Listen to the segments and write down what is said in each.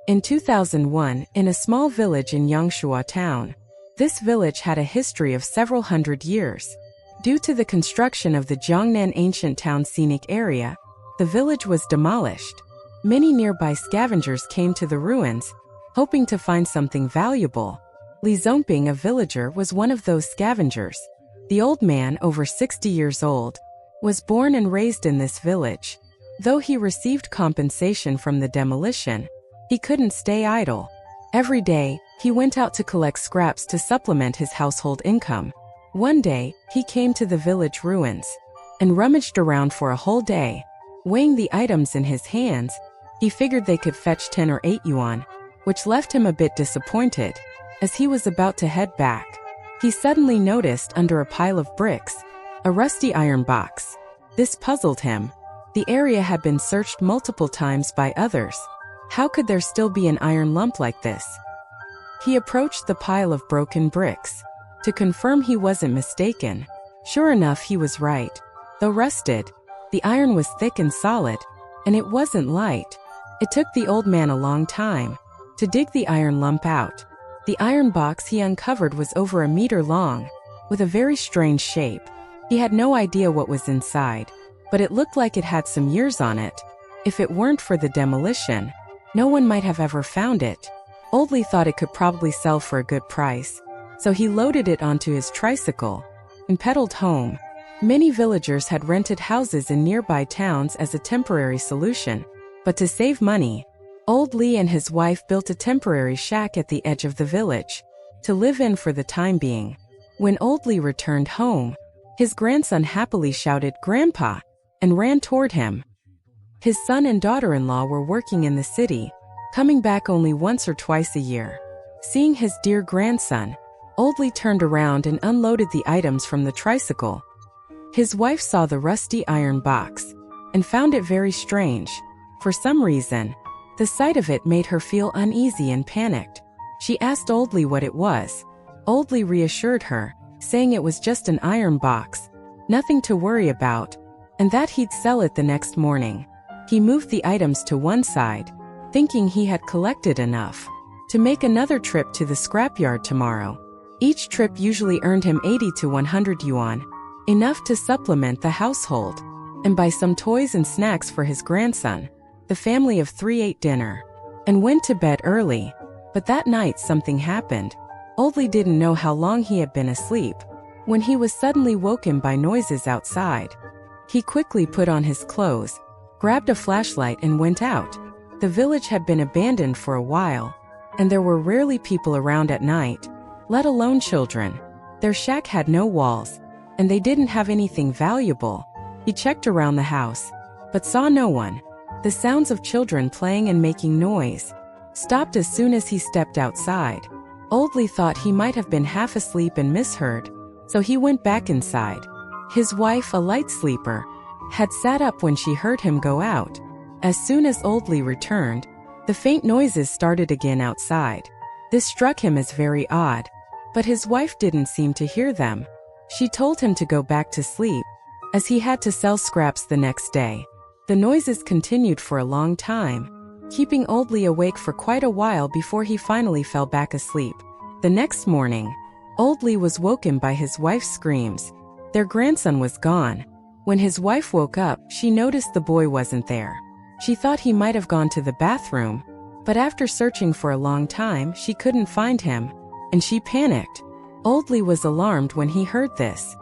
In 2001, in a small village in Yangshuo town, this village had a history of several hundred years. Due to the construction of the Jiangnan ancient town scenic area, the village was demolished. Many nearby scavengers came to the ruins, hoping to find something valuable. Li Zongping, a villager, was one of those scavengers. The old man, over 60 years old, was born and raised in this village. Though he received compensation from the demolition, he couldn't stay idle. Every day, he went out to collect scraps to supplement his household income. One day, he came to the village ruins and rummaged around for a whole day. Weighing the items in his hands, he figured they could fetch 10 or 8 yuan, which left him a bit disappointed. As he was about to head back, he suddenly noticed under a pile of bricks a rusty iron box. This puzzled him. The area had been searched multiple times by others. How could there still be an iron lump like this? He approached the pile of broken bricks to confirm he wasn't mistaken. Sure enough, he was right. Though rusted, the iron was thick and solid, and it wasn't light. It took the old man a long time to dig the iron lump out. The iron box he uncovered was over a meter long, with a very strange shape. He had no idea what was inside, but it looked like it had some years on it. If it weren't for the demolition, no one might have ever found it. Old Li thought it could probably sell for a good price, so he loaded it onto his tricycle and pedaled home. Many villagers had rented houses in nearby towns as a temporary solution, but to save money, Old Li and his wife built a temporary shack at the edge of the village to live in for the time being. When Old Li returned home, his grandson happily shouted, "Grandpa," and ran toward him. His son and daughter-in-law were working in the city, coming back only once or twice a year. Seeing his dear grandson, Old Li turned around and unloaded the items from the tricycle. His wife saw the rusty iron box and found it very strange. For some reason, the sight of it made her feel uneasy and panicked. She asked Old Li what it was. Old Li reassured her, saying it was just an iron box, nothing to worry about, and that he'd sell it the next morning. He moved the items to one side, thinking he had collected enough to make another trip to the scrapyard tomorrow. Each trip usually earned him 80 to 100 yuan, enough to supplement the household and buy some toys and snacks for his grandson. The family of 3 ate dinner and went to bed early, but that night something happened. Old Li didn't know how long he had been asleep when he was suddenly woken by noises outside. He quickly put on his clothes, grabbed a flashlight and went out. The village had been abandoned for a while, and there were rarely people around at night, let alone children. Their shack had no walls, and they didn't have anything valuable. He checked around the house, but saw no one. The sounds of children playing and making noise stopped as soon as he stepped outside. Old Li thought he might have been half asleep and misheard, so he went back inside. His wife, a light sleeper, had sat up when she heard him go out. As soon as Old Li returned, the faint noises started again outside. This struck him as very odd, but his wife didn't seem to hear them. She told him to go back to sleep, as he had to sell scraps the next day. The noises continued for a long time, keeping Old Li awake for quite a while before he finally fell back asleep. The next morning, Old Li was woken by his wife's screams. Their grandson was gone. When his wife woke up, she noticed the boy wasn't there. She thought he might have gone to the bathroom, but after searching for a long time, she couldn't find him, and she panicked. Old Li was alarmed when he heard this.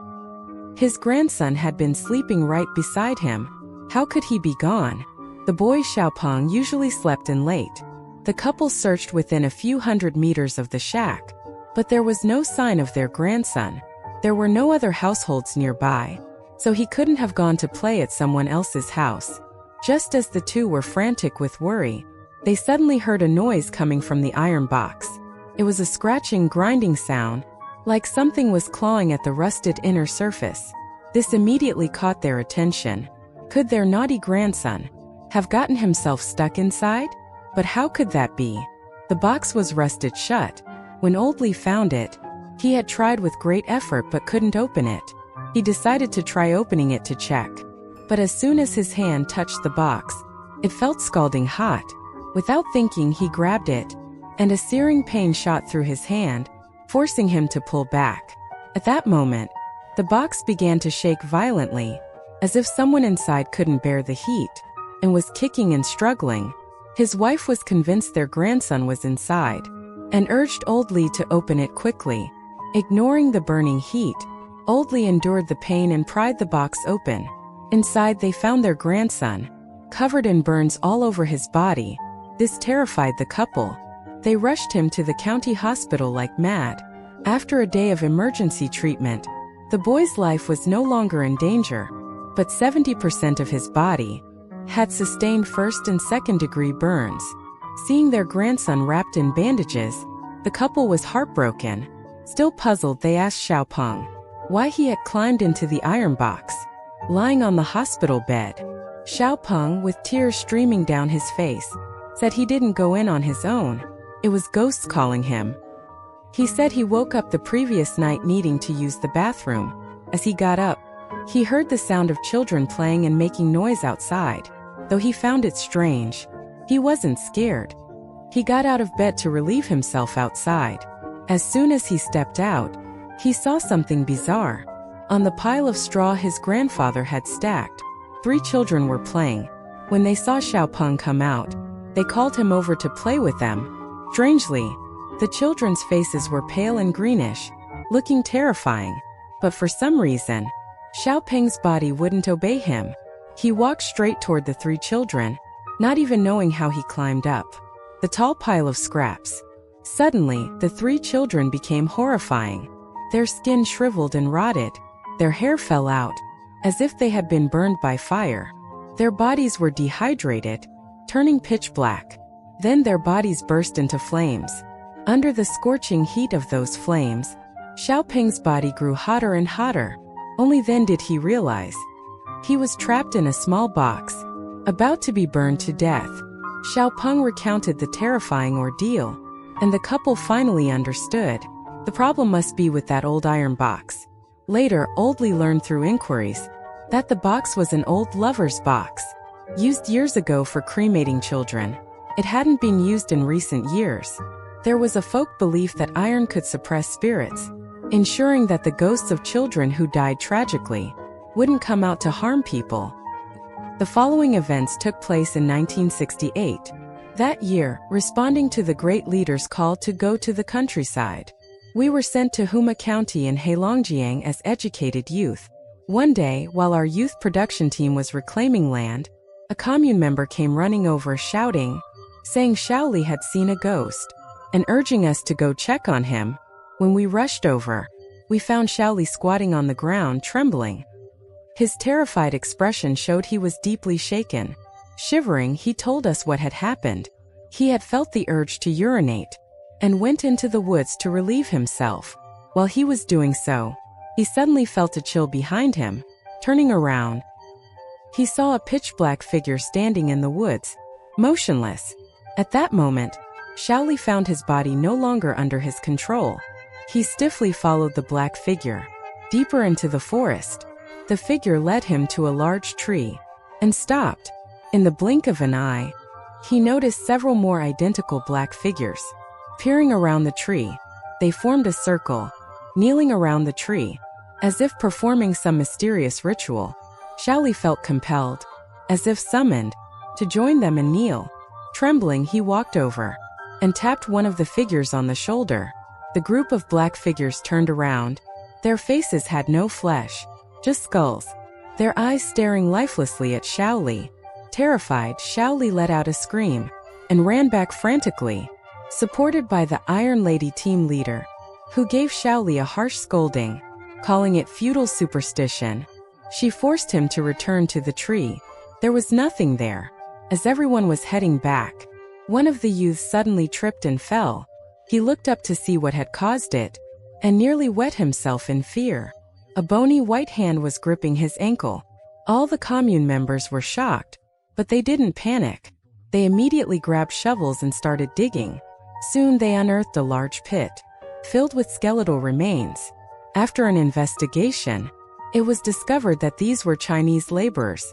His grandson had been sleeping right beside him. How could he be gone? The boy Xiaopeng usually slept in late. The couple searched within a few hundred meters of the shack, but there was no sign of their grandson. There were no other households nearby, so he couldn't have gone to play at someone else's house. Just as the two were frantic with worry, they suddenly heard a noise coming from the iron box. It was a scratching, grinding sound, like something was clawing at the rusted inner surface. This immediately caught their attention. Could their naughty grandson have gotten himself stuck inside? But how could that be? The box was rusted shut. When Old Li found it, he had tried with great effort but couldn't open it. He decided to try opening it to check. But as soon as his hand touched the box, it felt scalding hot. Without thinking, he grabbed it, and a searing pain shot through his hand, forcing him to pull back. At that moment, the box began to shake violently, as if someone inside couldn't bear the heat, and was kicking and struggling. His wife was convinced their grandson was inside, and urged Old Lee to open it quickly. Ignoring the burning heat, Old Lee endured the pain and pried the box open. Inside, they found their grandson, covered in burns all over his body. This terrified the couple. They rushed him to the county hospital like mad. After a day of emergency treatment, the boy's life was no longer in danger, but 70% of his body had sustained first and second-degree burns. Seeing their grandson wrapped in bandages, the couple was heartbroken. Still puzzled, they asked Xiao Peng why he had climbed into the iron box. Lying on the hospital bed, Xiao Peng, with tears streaming down his face, said he didn't go in on his own. It was ghosts calling him. He said he woke up the previous night needing to use the bathroom. As he got up, he heard the sound of children playing and making noise outside. Though he found it strange, he wasn't scared. He got out of bed to relieve himself outside. As soon as he stepped out, he saw something bizarre. On the pile of straw his grandfather had stacked, 3 children were playing. When they saw Xiao Peng come out, they called him over to play with them. Strangely, the children's faces were pale and greenish, looking terrifying. But for some reason, Xiao Peng's body wouldn't obey him. He walked straight toward the 3 children, not even knowing how he climbed up the tall pile of scraps. Suddenly, the 3 children became horrifying. Their skin shriveled and rotted. Their hair fell out, as if they had been burned by fire. Their bodies were dehydrated, turning pitch black. Then their bodies burst into flames. Under the scorching heat of those flames, Xiao Peng's body grew hotter and hotter. Only then did he realize he was trapped in a small box, about to be burned to death. Xiao Peng recounted the terrifying ordeal, and the couple finally understood. The problem must be with that old iron box. Later, Old Lee learned through inquiries that the box was an old lover's box, used years ago for cremating children. It hadn't been used in recent years. There was a folk belief that iron could suppress spirits, ensuring that the ghosts of children who died tragically wouldn't come out to harm people. The following events took place in 1968. That year, responding to the great leader's call to go to the countryside, we were sent to Huma County in Heilongjiang as educated youth. One day, while our youth production team was reclaiming land, a commune member came running over shouting, saying Shaoli had seen a ghost, and urging us to go check on him. When we rushed over, we found Shaoli squatting on the ground, trembling. His terrified expression showed he was deeply shaken. Shivering, he told us what had happened. He had felt the urge to urinate, and went into the woods to relieve himself. While he was doing so, he suddenly felt a chill behind him. Turning around, he saw a pitch-black figure standing in the woods, motionless. At that moment, Shaoli found his body no longer under his control. He stiffly followed the black figure deeper into the forest. The figure led him to a large tree and stopped. In the blink of an eye, he noticed several more identical black figures. Peering around the tree, they formed a circle, kneeling around the tree, as if performing some mysterious ritual. Shaoli felt compelled, as if summoned, to join them and kneel. Trembling, he walked over and tapped one of the figures on the shoulder. The group of black figures turned around. Their faces had no flesh, just skulls, their eyes staring lifelessly at Shaoli. Terrified, Shaoli let out a scream and ran back frantically, supported by the Iron Lady team leader, who gave Shaoli a harsh scolding, calling it feudal superstition. She forced him to return to the tree. There was nothing there. As everyone was heading back, one of the youths suddenly tripped and fell. He looked up to see what had caused it, and nearly wet himself in fear. A bony white hand was gripping his ankle. All the commune members were shocked, but they didn't panic. They immediately grabbed shovels and started digging. Soon they unearthed a large pit, filled with skeletal remains. After an investigation, it was discovered that these were Chinese laborers,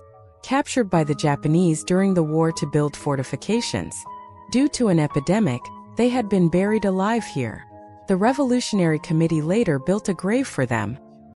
captured by the Japanese during the war to build fortifications. Due to an epidemic, they had been buried alive here. The Revolutionary Committee later built a grave for them,